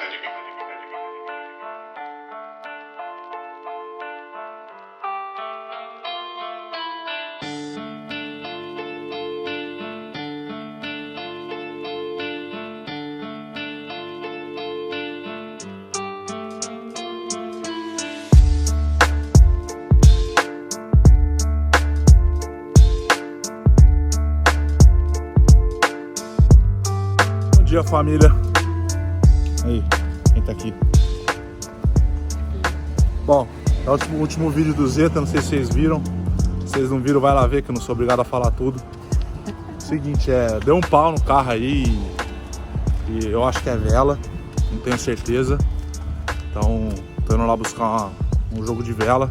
Bom dia, família. Aí, quem tá aqui? Bom, é o último vídeo do Zeta, não sei se vocês viram. Se vocês não viram, vai lá ver, que eu não sou obrigado a falar tudo. Seguinte, deu um pau no carro aí e eu acho que é vela, não tenho certeza. Então, tô indo lá buscar um jogo de vela.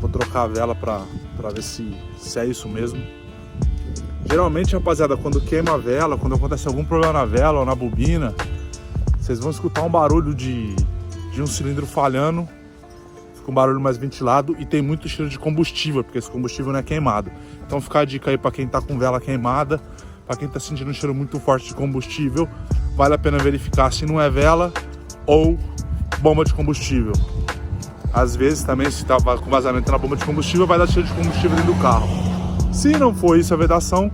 Vou trocar a vela pra ver se é isso mesmo. Geralmente, rapaziada, quando queima a vela, quando acontece algum problema na vela ou na bobina, vocês vão escutar um barulho de um cilindro falhando, fica um barulho mais ventilado e tem muito cheiro de combustível, porque esse combustível não é queimado. Então fica a dica aí para quem tá com vela queimada, para quem tá sentindo um cheiro muito forte de combustível, vale a pena verificar se não é vela ou bomba de combustível. Às vezes também, se tá com vazamento na bomba de combustível, vai dar cheiro de combustível dentro do carro. Se não for isso a vedação,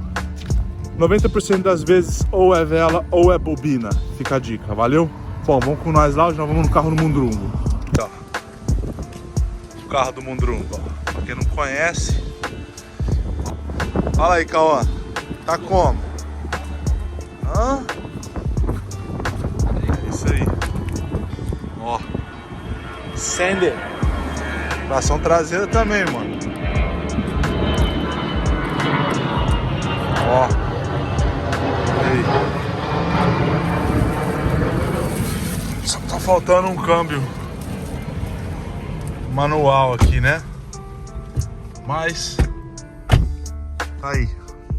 90% das vezes ou é vela ou é bobina. Fica a dica, valeu? Bom, vamos com nós lá, já vamos no carro do Mundrungo. Aqui, ó. O carro do Mundrungo, ó. Pra quem não conhece. Fala aí, Cauã. Tá como? Hã? É isso aí. Ó. Sender. Tração traseira também, mano. Ó. Aí. Só tá faltando um câmbio manual aqui, né? Mas tá aí.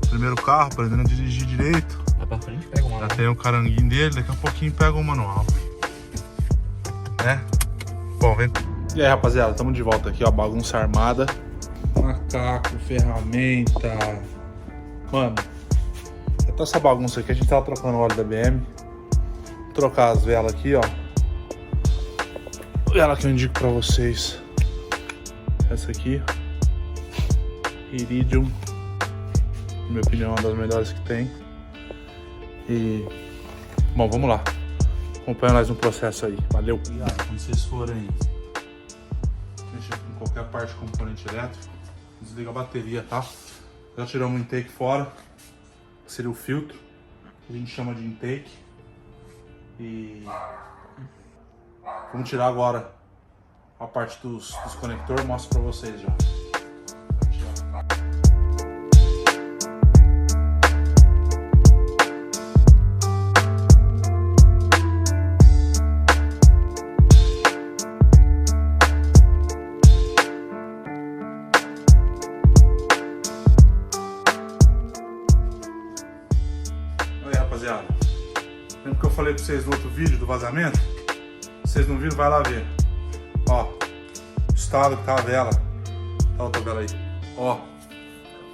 Primeiro carro, aprendendo a dirigir direito. Vai pra frente, pega o manual. Já tem o caranguinho dele, daqui a pouquinho pega o manual. Né? Bom, vem. E aí, rapaziada, estamos de volta aqui, ó, bagunça armada. Macaco, ferramenta. Mano, toda essa bagunça aqui, a gente tava trocando o óleo da BM. Vou trocar as velas aqui, ó. Vela que eu indico pra vocês. Essa aqui. Iridium. Na minha opinião, é uma das melhores que tem. E... bom, vamos lá. Acompanha nós no processo aí. Valeu. Obrigado. Quando vocês forem mexer com qualquer parte do componente elétrico, desliga a bateria, tá? Já tiramos o intake fora. Seria o filtro, que a gente chama de intake. E vamos tirar agora a parte dos conectores, mostro pra vocês já. Aí, rapaziada, lembra que eu falei pra vocês no outro vídeo do vazamento? Se vocês não viram, vai lá ver. Ó, o estado que tá a vela. Tá a outra vela aí. Ó,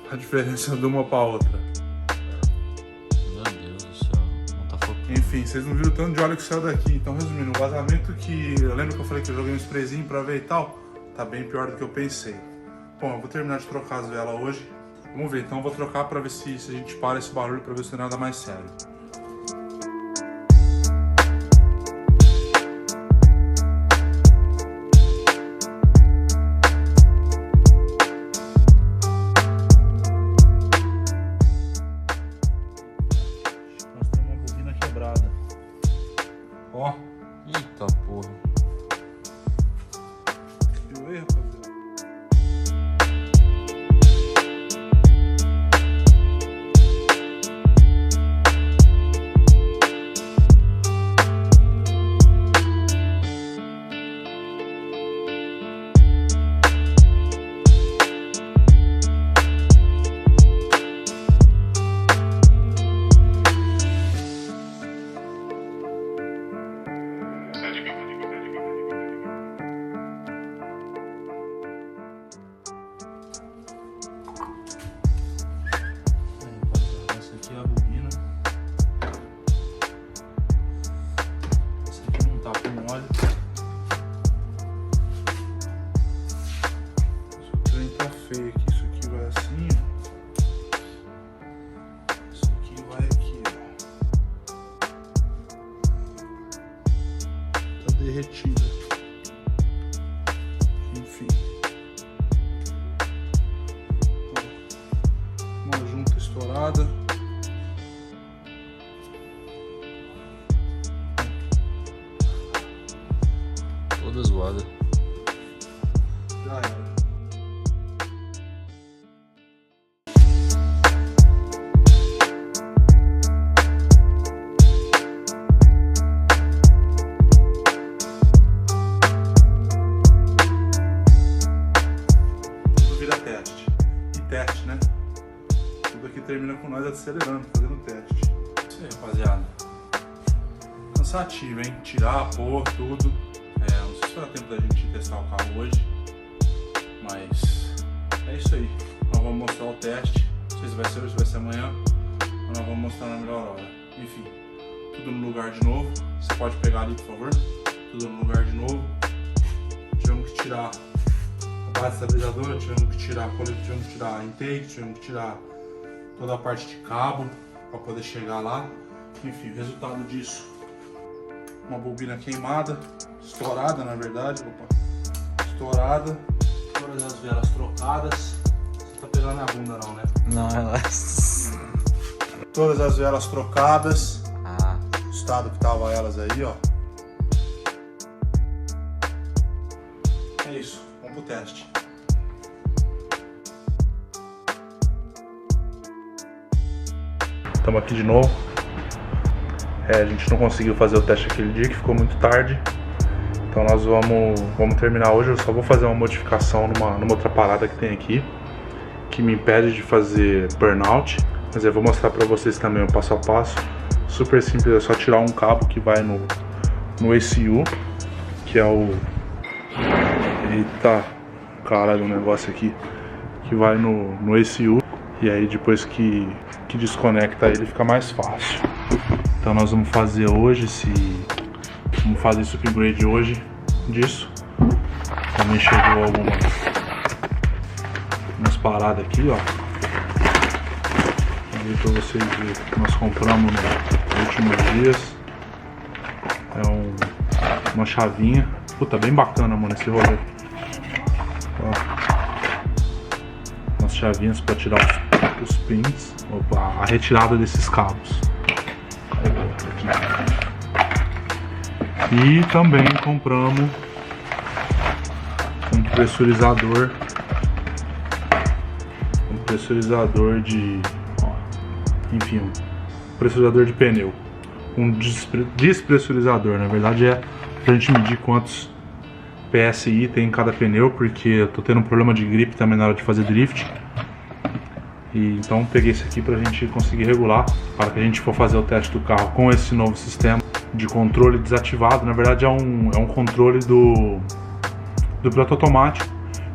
a diferença de uma pra outra. Meu Deus do céu, não tá focando. Enfim, vocês não viram o tanto de óleo que saiu daqui. Então, resumindo, o vazamento que... eu lembro que eu falei que eu joguei um sprayzinho pra ver e tal. Tá bem pior do que eu pensei. Bom, eu vou terminar de trocar as velas hoje. Vamos ver, então eu vou trocar pra ver se a gente para esse barulho, pra ver se não é nada mais sério. Nós temos uma bobina quebrada. Ó. Eita porra. Viu aí, rapaziada? derretida. Enfim. Uma junta estourada. Toda zoada. Já era. Tudo vira teste. E teste, né? Tudo aqui termina com nós acelerando, fazendo teste. Isso aí, rapaziada. Cansativo, hein? Tirar, pôr, tudo. Não sei se vai dar tempo da gente testar o carro hoje, mas é isso aí. Nós vamos mostrar o teste. Não sei se vai ser hoje, se vai ser amanhã, mas nós vamos mostrar na melhor hora. Enfim, tudo no lugar de novo. Você pode pegar ali, por favor. Tudo no lugar de novo. Tivemos que tirar a base estabilizadora, tivemos que tirar a coleta, tivemos que tirar a intake, tivemos que tirar toda a parte de cabo para poder chegar lá. Enfim, o resultado disso: uma bobina queimada, estourada na verdade, estourada, todas as velas trocadas. Você tá pegando na bunda não, né? Não, relaxa. Todas as velas trocadas, Ah, o estado que tava elas aí, ó. É isso, vamos pro teste. Estamos aqui de novo. A gente não conseguiu fazer o teste aquele dia, que ficou muito tarde. Então nós vamos terminar hoje. Eu só vou fazer uma modificação numa outra parada que tem aqui, que me impede de fazer burnout. Mas eu vou mostrar pra vocês também o passo a passo. Super simples, é só tirar um cabo que vai no ECU, que é o... Eita, caralho, um negócio aqui. Que vai no ECU. E aí depois que desconecta ele fica mais fácil. Então nós vamos fazer hoje vamos fazer esse upgrade hoje disso. Também chegou umas paradas aqui, ó. Vou ver pra vocês verem que nós compramos nos últimos dias. É uma chavinha. Puta, bem bacana, mano, esse rolê. Ó. Umas chavinhas pra tirar os pins. Opa, a retirada desses cabos. E também compramos um pressurizador de, enfim, um pressurizador de pneu, um despressurizador, na verdade é pra gente medir quantos PSI tem em cada pneu, porque eu tô tendo um problema de grip também na hora de fazer drift. E então peguei esse aqui pra gente conseguir regular, para que a gente for fazer o teste do carro com esse novo sistema de controle desativado. Na verdade é um controle do piloto automático.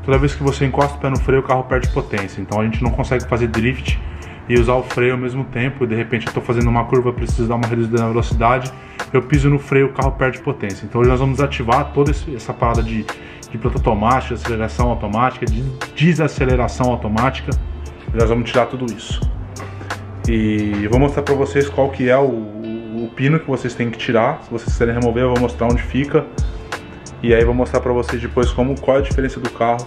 Toda vez que você encosta o pé no freio, o carro perde potência. Então a gente não consegue fazer drift e usar o freio ao mesmo tempo. E de repente eu estou fazendo uma curva, preciso dar uma reduzida na velocidade, eu piso no freio, o carro perde potência. Então hoje nós vamos desativar toda essa parada de piloto automático, de aceleração automática, de desaceleração automática. E nós vamos tirar tudo isso. E eu vou mostrar para vocês qual que é o pino que vocês têm que tirar. Se vocês quiserem remover, eu vou mostrar onde fica. E aí eu vou mostrar para vocês depois qual é a diferença do carro.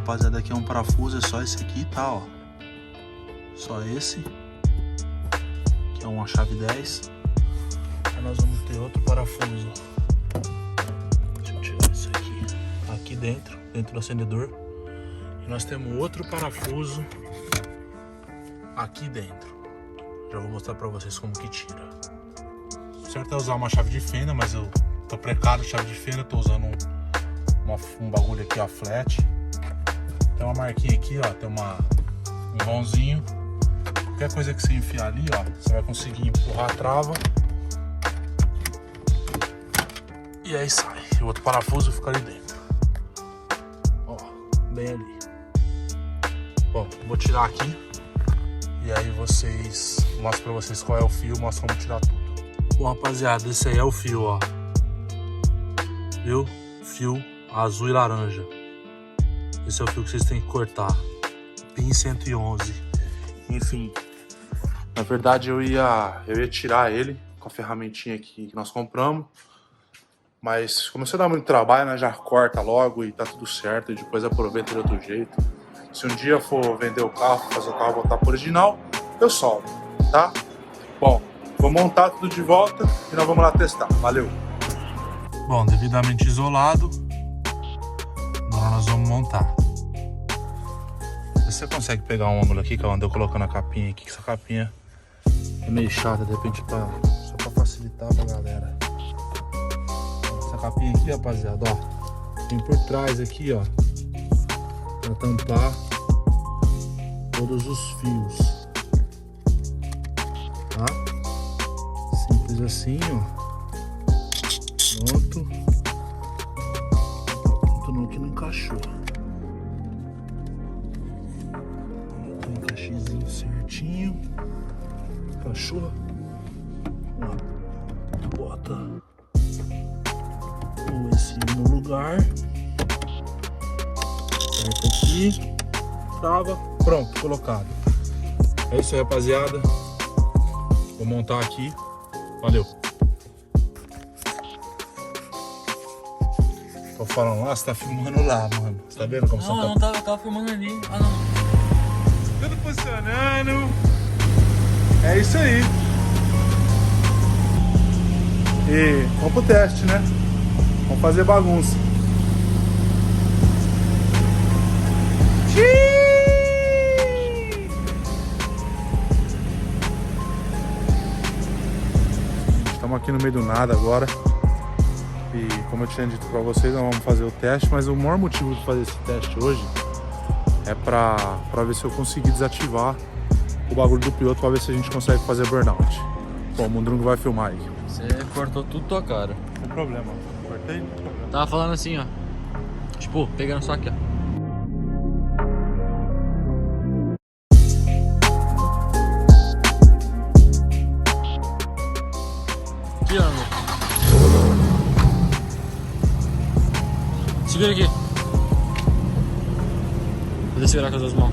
Rapaziada, aqui é um parafuso, é só esse aqui, tá, ó. Só esse. Que é uma chave 10. Aí nós vamos ter outro parafuso. Deixa eu tirar isso aqui. Aqui dentro do acendedor. E nós temos outro parafuso aqui dentro. Já vou mostrar pra vocês como que tira. O certo é usar uma chave de fenda, mas eu tô precário de chave de fenda, tô usando um bagulho aqui, ó, flat. Tem uma marquinha aqui, ó, tem um vãozinho. Qualquer coisa que você enfiar ali, ó, você vai conseguir empurrar a trava. E aí sai. E o outro parafuso fica ali dentro. Ó, bem ali. Bom, vou tirar aqui. E aí mostro pra vocês qual é o fio, mostro como tirar tudo. Bom, rapaziada, esse aí é o fio, ó. Viu? Fio azul e laranja. Esse é o fio que vocês têm que cortar. Pin 111. Enfim. Na verdade eu ia tirar ele com a ferramentinha aqui que nós compramos. Mas começou a dar muito trabalho, né? Já corta logo e tá tudo certo. E depois aproveita de outro jeito. Se um dia eu for vender o carro, fazer o carro voltar pro original, eu solto, tá? Bom, vou montar tudo de volta e nós vamos lá testar. Valeu! Bom, devidamente isolado, agora nós vamos montar. Você consegue pegar um ângulo aqui que eu andei colocando a capinha aqui, que essa capinha é meio chata, de repente só pra facilitar pra galera. Essa capinha aqui, rapaziada, ó, tem por trás aqui, ó, pra tampar todos os fios, tá? Simples assim, ó. Pronto. Pronto, não, que não encaixou. Tem um encaixezinho certinho. Encaixou. Ó. Bota o esse no lugar. Aperta aqui. Trava. Pronto, colocado. É isso aí, rapaziada. Vou montar aqui. Valeu. Tô falando lá, você tá filmando lá, mano. Você tá vendo como você tá? Não, eu tava filmando ali. Ah, não. Tudo funcionando. É isso aí. E vamos pro teste, né? Vamos fazer bagunça. Estamos aqui no meio do nada agora. E como eu tinha dito pra vocês, nós vamos fazer o teste. Mas o maior motivo de fazer esse teste hoje é pra ver se eu conseguir desativar o bagulho do piloto, pra ver se a gente consegue fazer burnout. Bom, o Mundrungo vai filmar aí. Você cortou tudo tua cara. Não tem problema. Cortei, não tem problema. Tava falando assim, ó. Tipo, pegando só aqui, ó. Aqui, ó, amor. Segura aqui. Vou segurar com as duas mãos.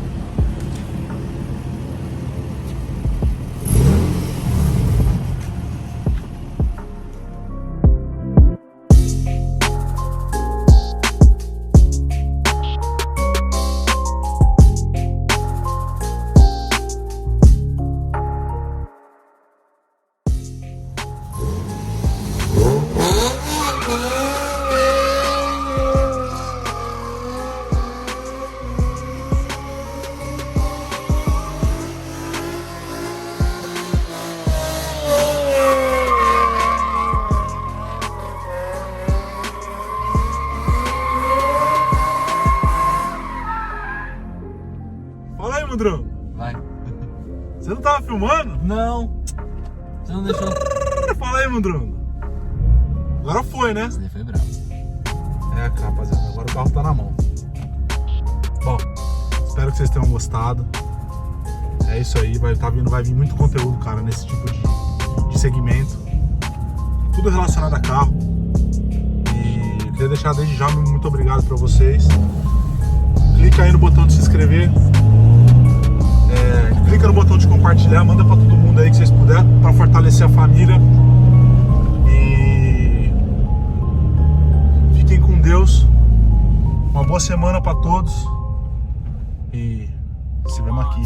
Fala aí, Mundrungo. Vai. Você não tava filmando? Não. Você não deixou. Fala aí, Mundrungo. Agora foi, né? Esse daí foi bravo. É, rapaziada, agora o carro tá na mão. Bom, espero que vocês tenham gostado. É isso aí, vai vir muito conteúdo, cara, nesse tipo de segmento. Tudo relacionado a carro. E eu queria deixar desde já muito obrigado pra vocês. Clica aí no botão de se inscrever. Clica no botão de compartilhar, manda pra todo mundo aí que vocês puderem, pra fortalecer a família. E fiquem com Deus. Uma boa semana pra todos. E se vemos aqui.